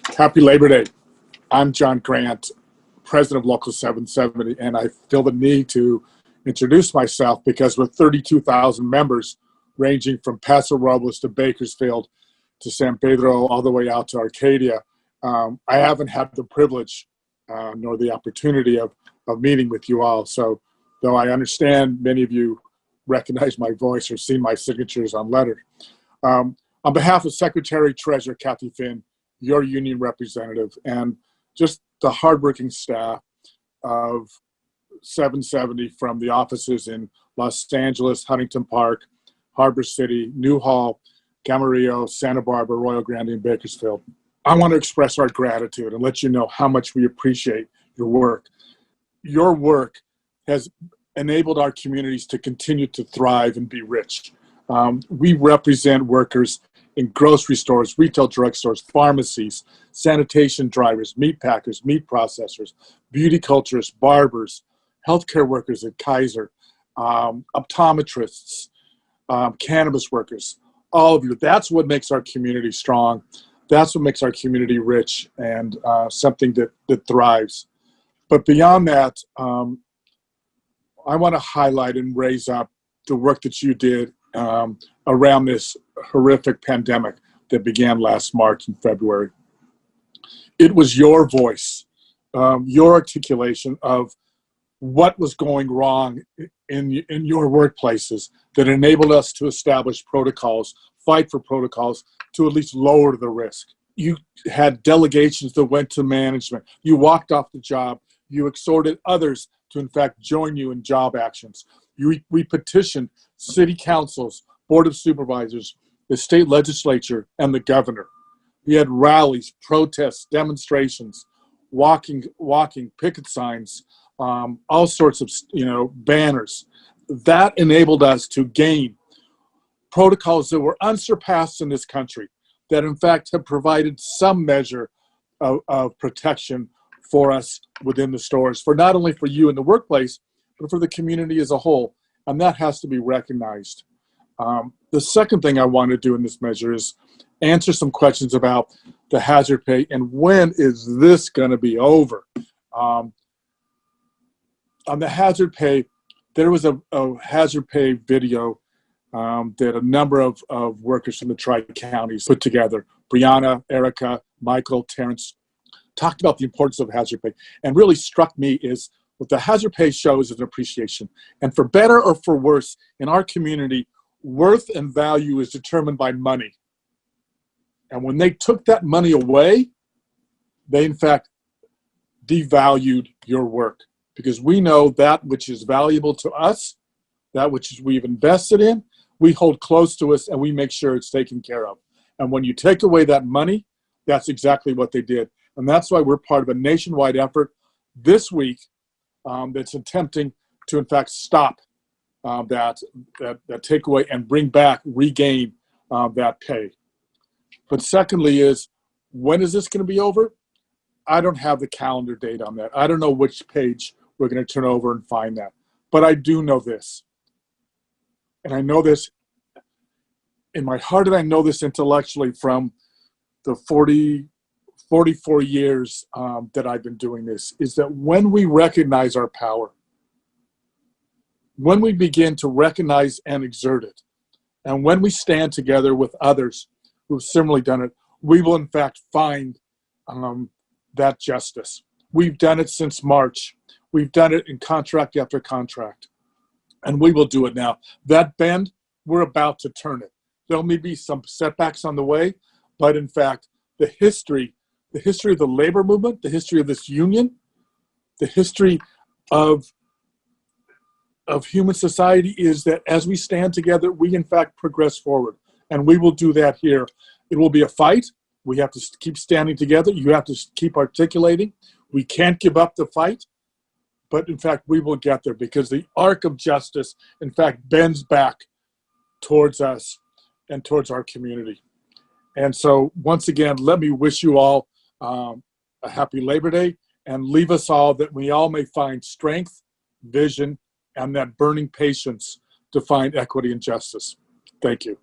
Happy Labor Day. I'm John Grant, president of Local 770, and I feel the need to introduce myself because with 32,000 members ranging from Paso Robles to Bakersfield to San Pedro all the way out to Arcadia, I haven't had the privilege nor the opportunity of meeting with you all. So though I understand many of you recognize my voice or seen my signatures on letters, on behalf of Secretary Treasurer Kathy Finn, your union representative, and just the hardworking staff of 770 from the offices in Los Angeles, Huntington Park, Harbor City, Newhall, Camarillo, Santa Barbara, Royal Grande, and Bakersfield. I want to express our gratitude and let you know how much we appreciate your work. Your work has enabled our communities to continue to thrive and be rich. We represent workers in grocery stores, retail drugstores, pharmacies, sanitation drivers, meat packers, meat processors, beauty culturists, barbers, healthcare workers at Kaiser, optometrists, cannabis workers, all of you. That's what makes our community strong. That's what makes our community rich and something that thrives. But beyond that, I want to highlight and raise up the work that you did around this horrific pandemic that began last March and February. It was your voice, your articulation of what was going wrong in your workplaces that enabled us to establish protocols, fight for protocols to at least lower the risk. You had delegations that went to management. You walked off the job. You exhorted others to, in fact, join you in job actions. We petitioned city councils, board of supervisors, the state legislature, and the governor. We had rallies, protests, demonstrations, walking, picket signs, all sorts of banners. That enabled us to gain protocols that were unsurpassed in this country, that in fact have provided some measure of protection for us within the stores, for not only for you in the workplace, but for the community as a whole. And that has to be recognized. The second thing I want to do in this measure is answer some questions about the hazard pay and when is this going to be over. On the hazard pay, there was a hazard pay video that a number of workers from the Tri-Counties put together. Brianna, Erica, Michael, Terrence talked about the importance of hazard pay. And really struck me is what the hazard pay shows is an appreciation. And for better or for worse, in our community, worth and value is determined by money. And when they took that money away, they in fact devalued your work. Because we know that which is valuable to us, that which we've invested in, we hold close to us and we make sure it's taken care of. And when you take away that money, that's exactly what they did. And that's why we're part of a nationwide effort this week that's attempting to, in fact, stop that takeaway and bring back, regain that pay. But secondly is, when is this going to be over? I don't have the calendar date on that. I don't know which page we're going to turn over and find that. But I do know this. And I know this in my heart, and I know this intellectually from the 44 years that I've been doing this, is that when we recognize our power, when we begin to recognize and exert it, and when we stand together with others who've similarly done it, we will in fact find that justice. We've done it since March. We've done it in contract after contract, and we will do it now. That bend, we're about to turn it. There may be some setbacks on the way, but in fact, the history of the labor movement, the history of this union, the history of human society is that as we stand together, we in fact progress forward. And we will do that here. It will be a fight. We have to keep standing together. You have to keep articulating. We can't give up the fight. But in fact, we will get there because the arc of justice, in fact, bends back towards us and towards our community. And so once again, let me wish you all a happy Labor Day and leave us all that we all may find strength, vision, and that burning patience to find equity and justice. Thank you.